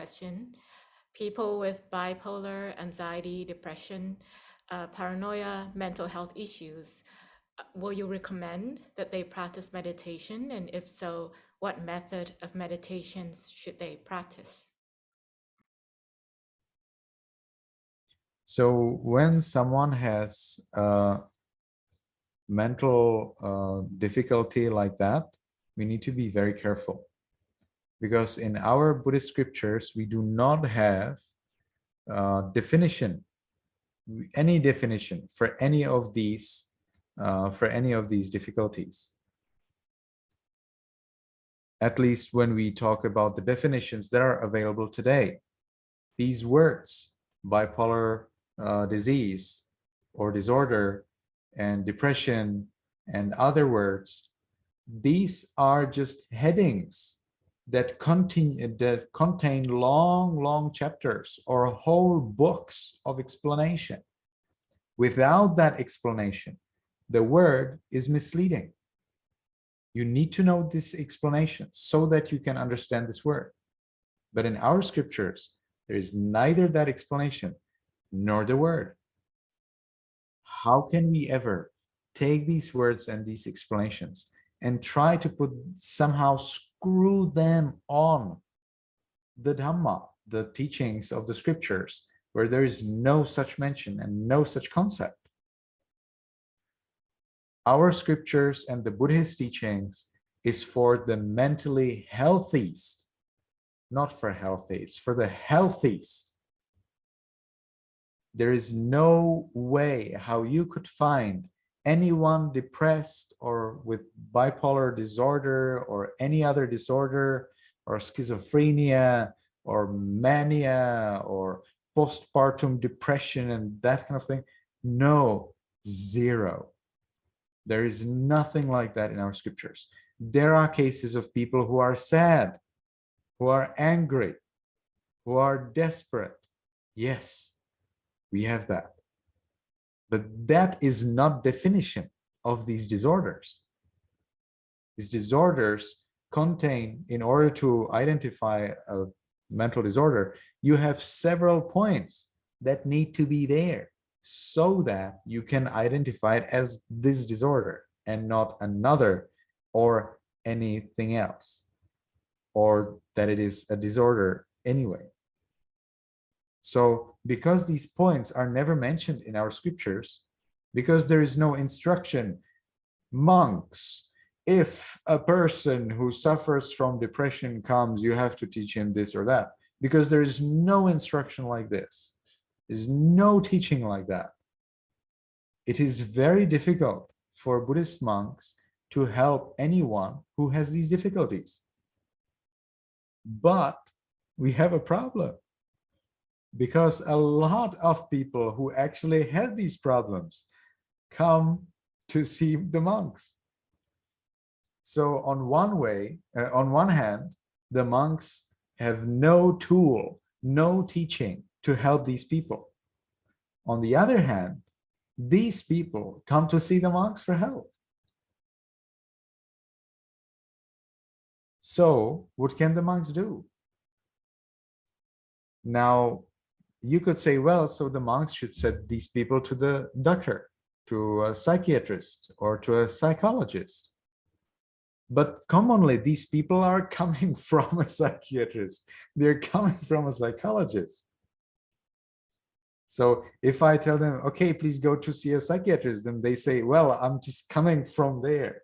question. People with bipolar, anxiety, depression, paranoia, mental health issues, will you recommend that they practice meditation? And if so, what method of meditations should they practice? So when someone has mental difficulty like that, we need to be very careful, because in our Buddhist scriptures, we do not have any definition for any of these difficulties. At least when we talk about the definitions that are available today, these words, bipolar disease or disorder, and depression, and other words, these are just headings that contain long chapters or whole books of explanation. Without that explanation, the word is misleading. You need to know this explanation so that you can understand this word. But in our scriptures, there is neither that explanation nor the word. How can we ever take these words and these explanations and try to somehow screw them on the Dhamma, the teachings of the scriptures, where there is no such mention and no such concept? Our scriptures and the Buddhist teachings is for the mentally healthiest, not for healthiest, for the healthiest. There is no way how you could find anyone depressed or with bipolar disorder or any other disorder or schizophrenia or mania or postpartum depression and that kind of thing. No, zero. There is nothing like that in our scriptures. There are cases of people who are sad, who are angry, who are desperate. Yes, we have that. But that is not definition of these disorders. These disorders contain, in order to identify a mental disorder, you have several points that need to be there so that you can identify it as this disorder and not another or anything else, or that it is a disorder anyway. So because these points are never mentioned in our scriptures, because there is no instruction, monks, if a person who suffers from depression comes, you have to teach him this or that, because there is no instruction like this. There's no teaching like that. It is very difficult for Buddhist monks to help anyone who has these difficulties. But we have a problem, because a lot of people who actually have these problems come to see the monks. So on one hand, the monks have no tool, no teaching to help these people. On the other hand, these people come to see the monks for help. So what can the monks do? Now, you could say, well, so the monks should send these people to the doctor, to a psychiatrist, or to a psychologist. But commonly, these people are coming from a psychiatrist. They're coming from a psychologist. So if I tell them, okay, please go to see a psychiatrist, then they say, well, I'm just coming from there.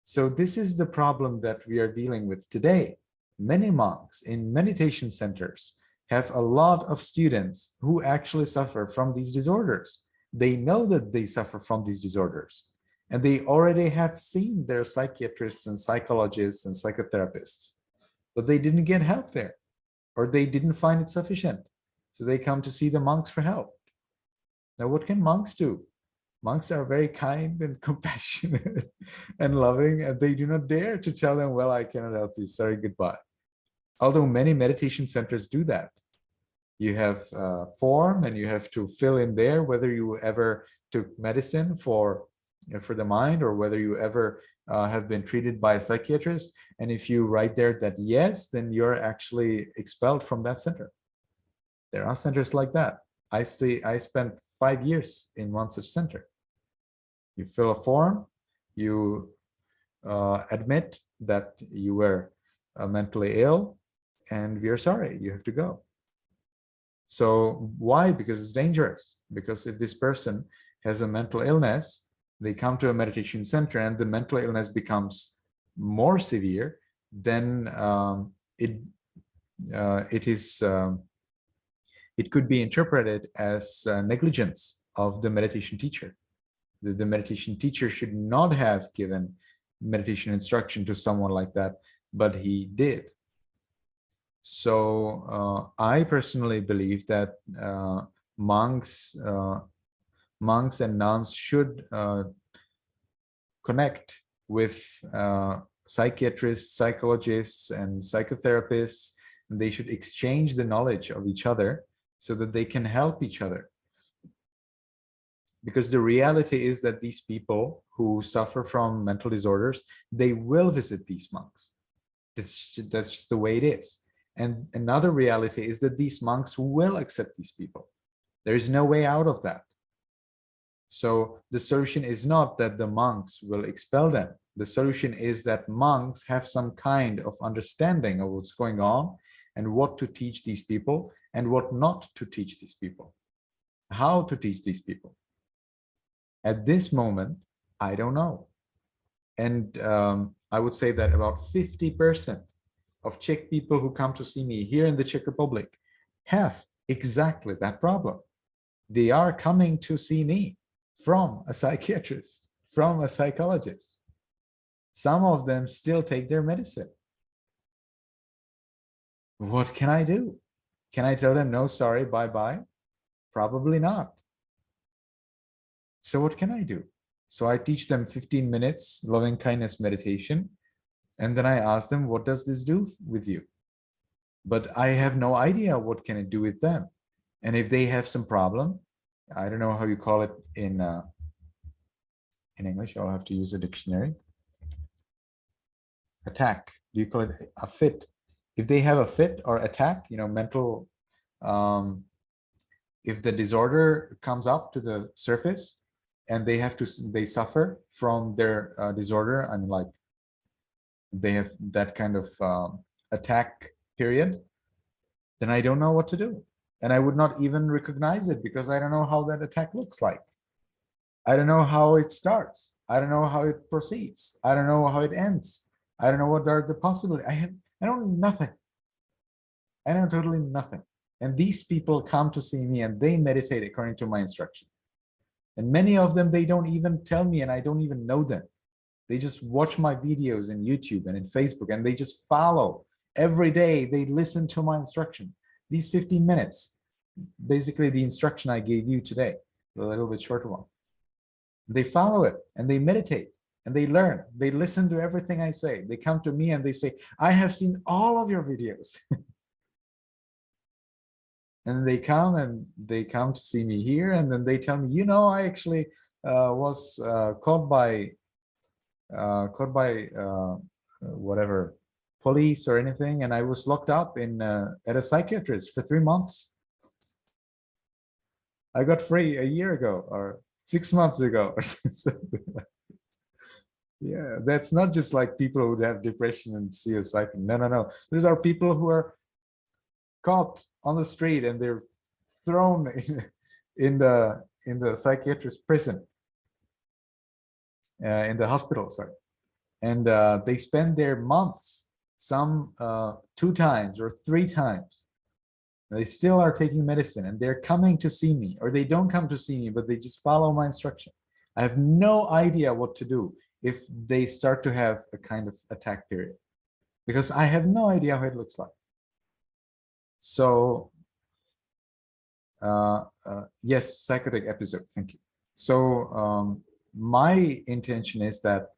So this is the problem that we are dealing with today. Many monks in meditation centers have a lot of students who actually suffer from these disorders. They know that they suffer from these disorders, and they already have seen their psychiatrists and psychologists and psychotherapists, but they didn't get help there, or they didn't find it sufficient. So they come to see the monks for help. Now, what can monks do? Monks are very kind and compassionate and loving, and they do not dare to tell them, well, I cannot help you, sorry, goodbye. Although many meditation centers do that. You have a form and you have to fill in there whether you ever took medicine for for the mind, or whether you ever have been treated by a psychiatrist. And if you write there that yes, then you're actually expelled from that center. There are centers like that. I spent 5 years in one such center. You fill a form, you admit that you were mentally ill, and we are sorry, you have to go. So why? Because it's dangerous. Because if this person has a mental illness, they come to a meditation center and the mental illness becomes more severe, then it could be interpreted as negligence of the meditation teacher. The meditation teacher should not have given meditation instruction to someone like that, but he did. So I personally believe that monks and nuns should connect with psychiatrists, psychologists, and psychotherapists. And they should exchange the knowledge of each other so that they can help each other. Because the reality is that these people who suffer from mental disorders, they will visit these monks. That's just the way it is. And another reality is that these monks will accept these people. There is no way out of that. So the solution is not that the monks will expel them. The solution is that monks have some kind of understanding of what's going on and what to teach these people and what not to teach these people, how to teach these people. At this moment, I don't know. And I would say that about 50% of Czech people who come to see me here in the Czech Republic have exactly that problem. They are coming to see me from a psychiatrist, from a psychologist. Some of them still take their medicine. What can I do? Can I tell them, no, sorry, bye-bye? Probably not. So what can I do? So I teach them 15 minutes loving kindness meditation. And then I ask them, what does this do with you? But I have no idea what can it do with them. And if they have some problem, I don't know how you call it in English, I'll have to use a dictionary. Attack. Do you call it a fit? If they have a fit or attack, mental, if the disorder comes up to the surface and they suffer from their disorder, and like they have that kind of attack period, then I don't know what to do. And I would not even recognize it because I don't know how that attack looks like. I don't know how it starts. I don't know how it proceeds. I don't know how it ends. I don't know what are the possibilities. I know nothing. I know totally nothing. And these people come to see me and they meditate according to my instruction. And many of them, they don't even tell me and I don't even know them. They just watch my videos in YouTube and in Facebook and they just follow. Every day they listen to my instruction. These 15 minutes, basically the instruction I gave you today, a little bit shorter one. They follow it and they meditate and they learn. They listen to everything I say. They come to me and they say, I have seen all of your videos. And they come to see me here, and then they tell me, I actually was caught by whatever police or anything, and I was locked up at a psychiatrist for 3 months. I got free a year ago or 6 months ago or something. Yeah, that's not just like people who have depression and see a psychic. No. These are people who are caught on the street and they're thrown in the psychiatrist prison, in the hospital, sorry. And they spend their months, some 2 times or 3 times. They still are taking medicine and they're coming to see me, or they don't come to see me, but they just follow my instruction. I have no idea what to do if they start to have a kind of attack period, because I have no idea how it looks like. So yes, psychotic episode, thank you. So my intention is that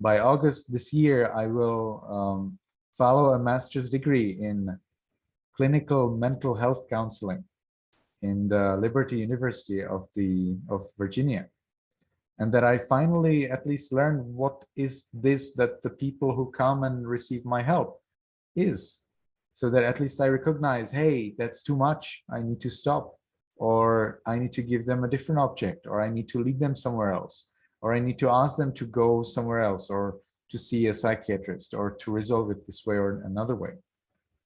by August this year, I will follow a master's degree in clinical mental health counseling in the Liberty University of Virginia. and that I finally at least learned what is this that the people who come and receive my help is, so that at least I recognize, hey, that's too much, I need to stop, or I need to give them a different object, or I need to lead them somewhere else, or I need to ask them to go somewhere else, or to see a psychiatrist, or to resolve it this way or another way.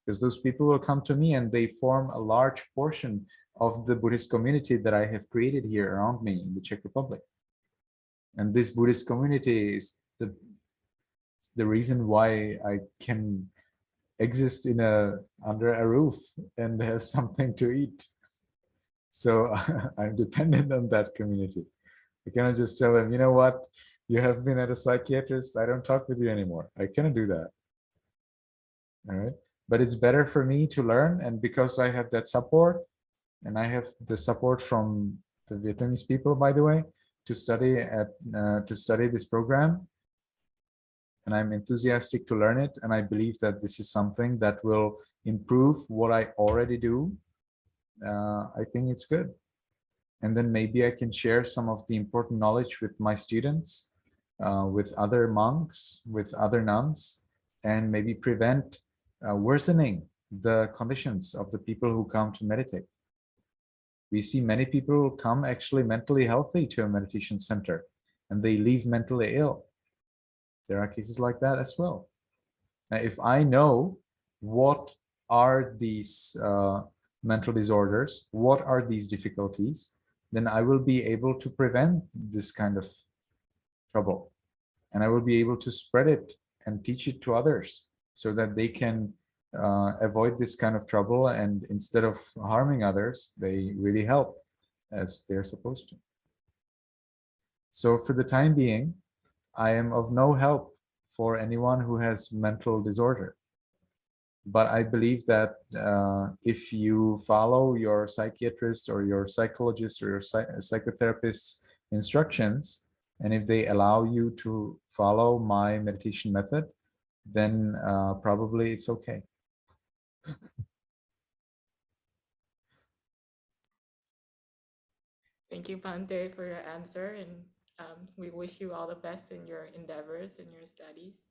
Because those people will come to me and they form a large portion of the Buddhist community that I have created here around me in the Czech Republic. And this Buddhist community is the reason why I can exist in a under a roof and have something to eat. So I'm dependent on that community. I cannot just tell them, you know what, you have been at a psychiatrist, I don't talk with you anymore. I cannot do that. All right. But it's better for me to learn, and because I have that support, and I have the support from the Vietnamese people, by the way, to study this program, and I'm enthusiastic to learn it, and I believe that this is something that will improve what I already do. I think it's good. And then maybe I can share some of the important knowledge with my students, with other monks, with other nuns, and maybe prevent worsening the conditions of the people who come to meditate. We see many people come actually mentally healthy to a meditation center, and they leave mentally ill. There are cases like that as well. Now, if I know what are these mental disorders, what are these difficulties, then I will be able to prevent this kind of trouble. And I will be able to spread it and teach it to others so that they can avoid this kind of trouble. And instead of harming others, they really help as they're supposed to. So for the time being, I am of no help for anyone who has mental disorder. But I believe that if you follow your psychiatrist or your psychologist or your psychotherapist's instructions, and if they allow you to follow my meditation method, then probably it's okay. Thank you, Bante, for your answer, and we wish you all the best in your endeavors and your studies.